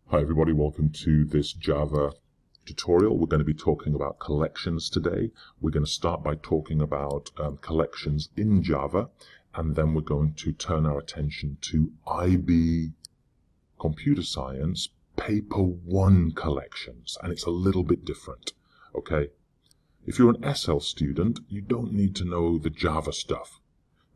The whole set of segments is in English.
Hi everybody, welcome to this Java tutorial. We're going to be talking about collections today. We're going to start by talking about collections in Java, and then we're going to turn our attention to IB Computer Science Paper 1 collections, and it's a little bit different, okay? If you're an SL student, you don't need to know the Java stuff,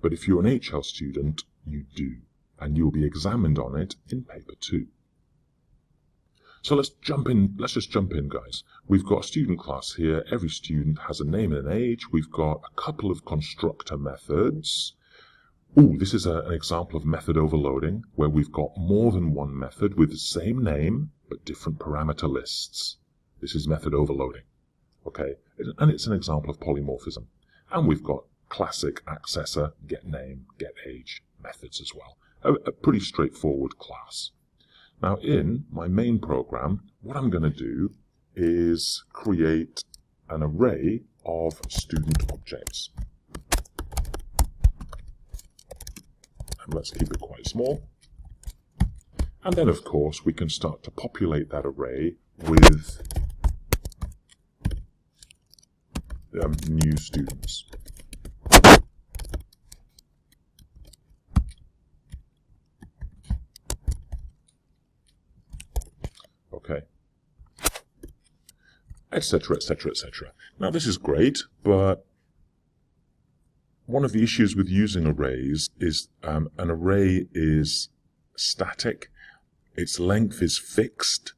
but if you're an HL student, you do, and you'll be examined on it in Paper 2. So let's just jump in, guys. We've got a student class here. Every student has a name and an age. We've got a couple of constructor methods. This is an example of method overloading, where we've got more than one method with the same name, but different parameter lists. This is method overloading, okay? And it's an example of polymorphism. And we've got classic accessor, getName, getAge methods as well. A pretty straightforward class. Now in my main program, what I'm going to do is create an array of student objects. And let's keep it quite small. And then of course we can start to populate that array with new students. Okay, etc., etc., etc. Now this is great, but one of the issues with using arrays is an array is static, its length is fixed,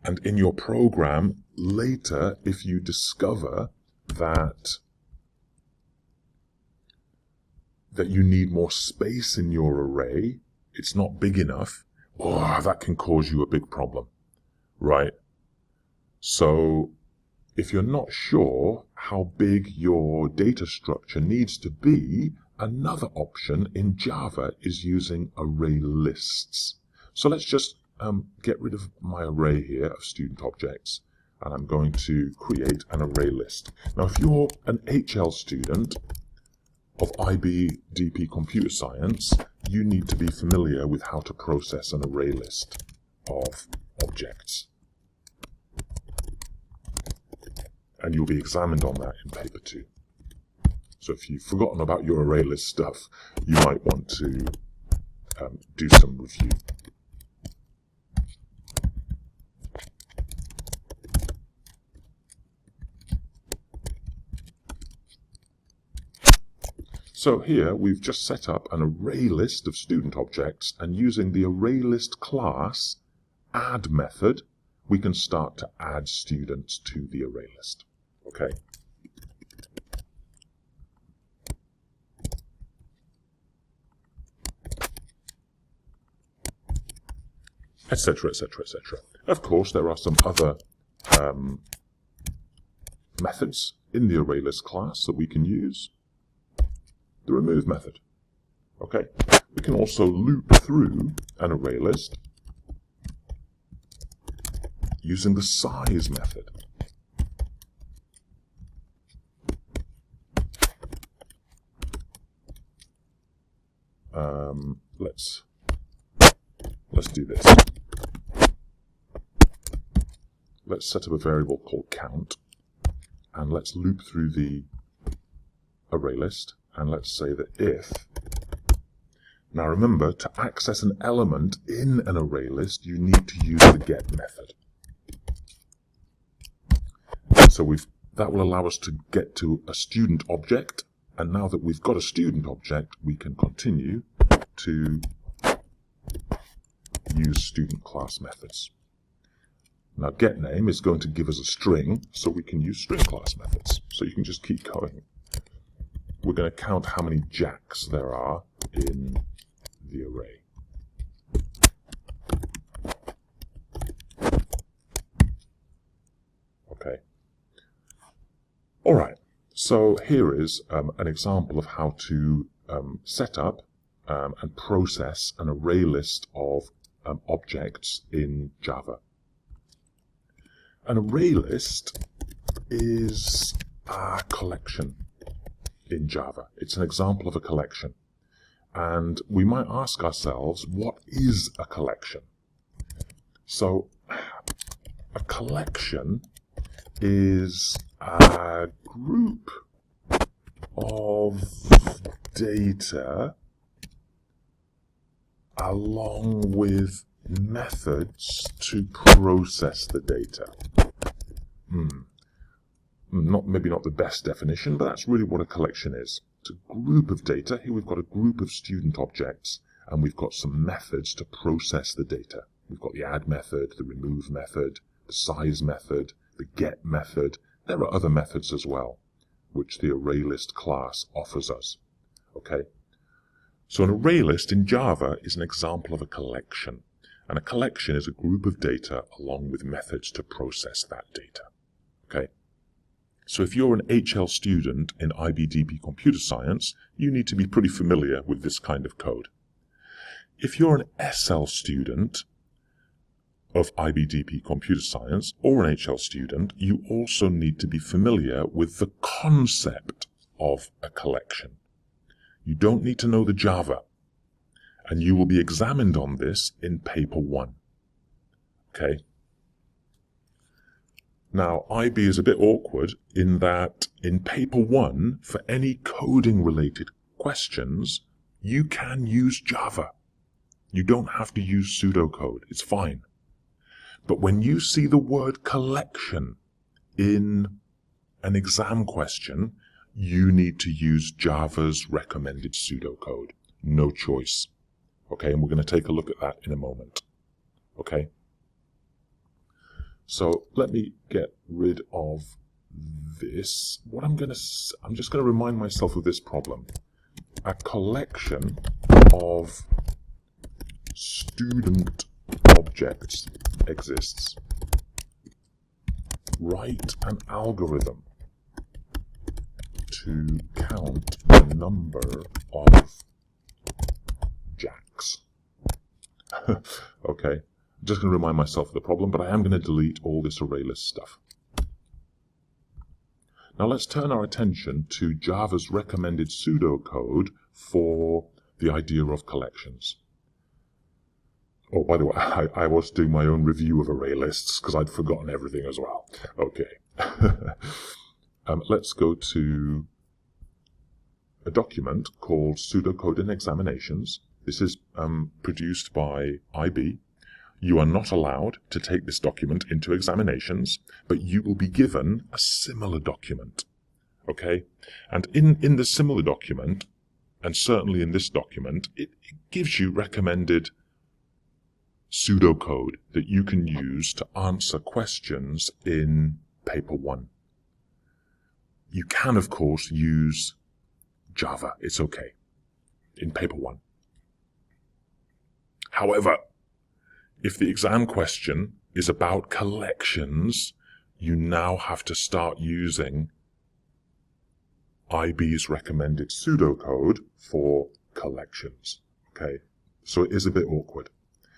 and in your program later, if you discover that you need more space in your array, it's not big enough, that can cause you a big problem. Right, so if you're not sure how big your data structure needs to be, another option in Java is using array lists. So let's just get rid of my array here of student objects, and I'm going to create an array list. Now if you're an HL student of IBDP Computer Science, you need to be familiar with how to process an array list of objects. And you'll be examined on that in Paper 2. So if you've forgotten about your array list stuff, you might want to do some review. So here we've just set up an array list of student objects, and using the array list class add method, we can start to add students to the array list. Okay. Etc., etc., etc. Of course, there are some other methods in the array list class that we can use. The remove method. Okay. We can also loop through an array list using the size method. Let's do this. Let's set up a variable called count, and let's loop through the array list, and let's say that if. Now remember, to access an element in an array list, you need to use the get method. So that will allow us to get to a student object, and now that we've got a student object, we can continue to use student class methods. Now getName is going to give us a string, so we can use string class methods. So you can just keep going. We're going to count how many jacks there are in the array. Okay. All right, so here is an example of how to set up and process an array list of objects in Java. An array list is a collection in Java. It's an example of a collection. And we might ask ourselves, what is a collection? So a collection is a group of data along with methods to process the data. Maybe not the best definition, but that's really what a collection is. It's a group of data. Here we've got a group of student objects, and we've got some methods to process the data. We've got the add method, the remove method, the size method, the get method. There are other methods as well, which the ArrayList class offers us. Okay? So an ArrayList in Java is an example of a collection. And a collection is a group of data along with methods to process that data. Okay? So if you're an HL student in IBDP Computer Science, you need to be pretty familiar with this kind of code. If you're an SL student of IBDP Computer Science or an HL student, you also need to be familiar with the concept of a collection. You don't need to know the Java, and you will be examined on this in paper 1. Okay? Now, IB is a bit awkward in that in paper 1, for any coding-related questions, you can use Java. You don't have to use pseudocode. It's fine. But when you see the word collection in an exam question, you need to use Java's recommended pseudocode. No choice. Okay, and we're going to take a look at that in a moment. Okay? So let me get rid of this. I'm just going to remind myself of this problem. A collection of student objects exists. Write an algorithm to count the number of jacks. Okay, I'm just going to remind myself of the problem, but I am going to delete all this ArrayList stuff. Now let's turn our attention to Java's recommended pseudocode for the idea of collections. Oh, by the way, I was doing my own review of ArrayLists because I'd forgotten everything as well. Okay. Let's go to a document called Pseudocode in Examinations. This is produced by IB. You are not allowed to take this document into examinations, but you will be given a similar document. Okay? And in the similar document, and certainly in this document, it gives you recommended pseudocode that you can use to answer questions in paper 1. You can, of course, use Java. It's okay in paper 1. However, if the exam question is about collections, you now have to start using IB's recommended pseudocode for collections. Okay, so it is a bit awkward.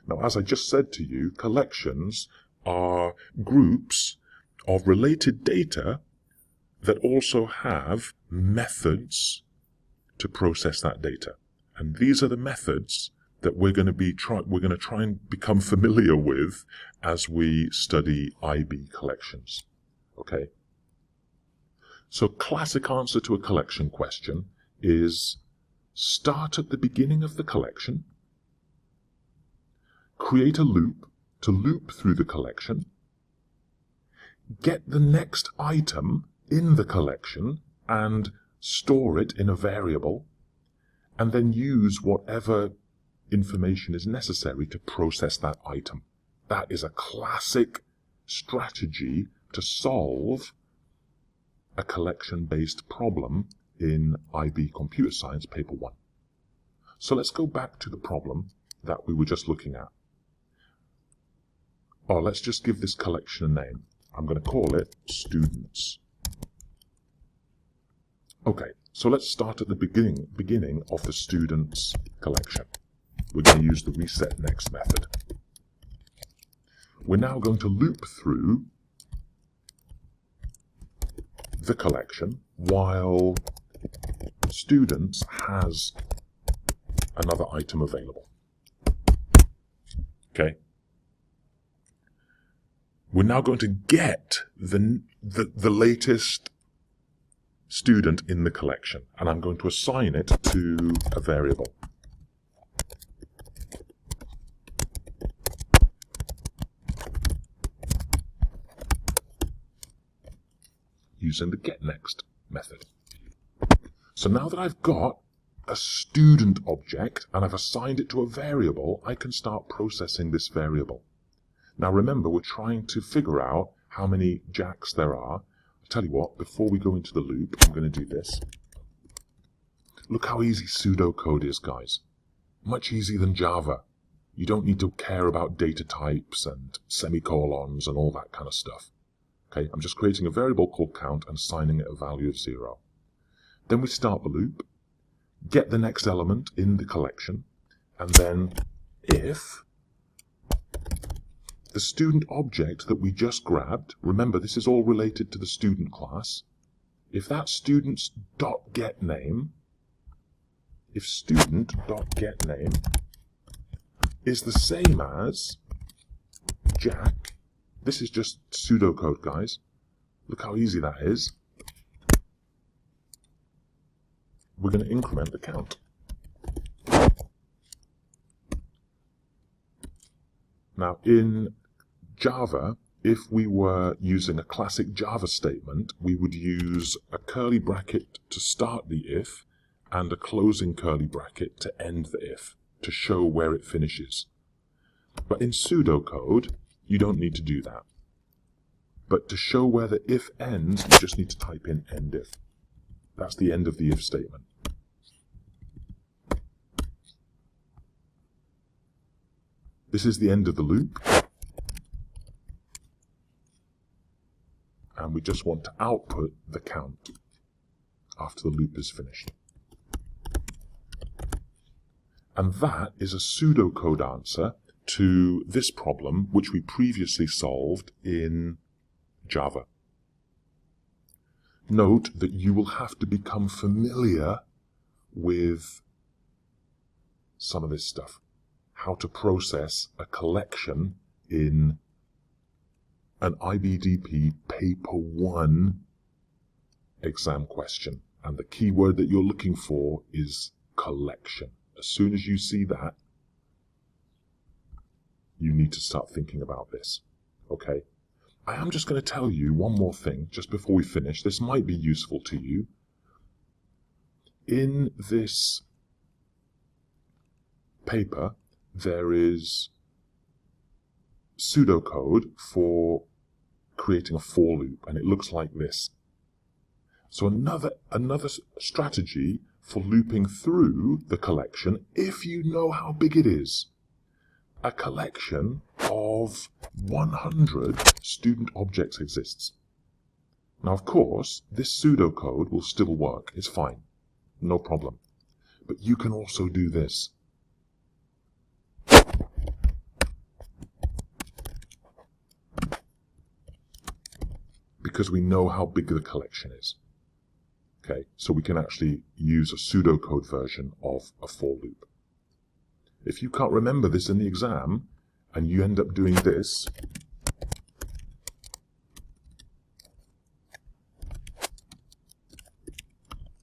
Now, as I just said to you, collections are groups of related data that also have methods to process that data. And these are the methods that we're going to try and become familiar with as we study IB collections. Okay? So classic answer to a collection question is start at the beginning of the collection, create a loop to loop through the collection, get the next item in the collection and store it in a variable, and then use whatever information is necessary to process that item. That is a classic strategy to solve a collection-based problem in IB Computer Science Paper 1. So let's go back to the problem that we were just looking at. Oh, let's just give this collection a name. I'm going to call it Students. Okay, so let's start at the beginning of the Students collection. We're going to use the reset next method. We're now going to loop through the collection while Students has another item available. Okay? we're now going to get the latest student in the collection, and I'm going to assign it to a variable. Using the getNext method. So now that I've got a student object and I've assigned it to a variable, I can start processing this variable. Now remember, we're trying to figure out how many jacks there are. I'll tell you what, before we go into the loop, I'm going to do this. Look how easy pseudocode is, guys. Much easier than Java. You don't need to care about data types and semicolons and all that kind of stuff. Okay, I'm just creating a variable called count and assigning it a value of 0. Then we start the loop, get the next element in the collection, and then if the student object that we just grabbed, remember this is all related to the student class, if that student's .getName, if student.getName is the same as Jack, this is just pseudocode, guys. Look how easy that is. We're going to increment the count. Now, in Java, if we were using a classic Java statement, we would use a curly bracket to start the if and a closing curly bracket to end the if, to show where it finishes. But in pseudocode, you don't need to do that. But to show where the if ends, you just need to type in end if. That's the end of the if statement. This is the end of the loop. And we just want to output the count after the loop is finished. And that is a pseudocode answer to this problem, which we previously solved in Java. Note that you will have to become familiar with some of this stuff. How to process a collection in an IBDP Paper 1 exam question. And the key word that you're looking for is collection. As soon as you see that, you need to start thinking about this. Okay? I am just going to tell you one more thing just before we finish. This might be useful to you. In this paper, there is pseudocode for creating a for loop, and it looks like this. So another strategy for looping through the collection, if you know how big it is. A collection of 100 student objects exists. Now, of course, this pseudocode will still work. It's fine. No problem. But you can also do this. Because we know how big the collection is. Okay, so we can actually use a pseudocode version of a for loop. If you can't remember this in the exam, and you end up doing this,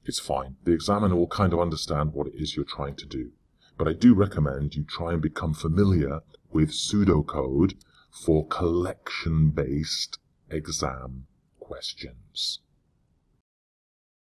it's fine. The examiner will kind of understand what it is you're trying to do. But I do recommend you try and become familiar with pseudocode for collection-based exam questions.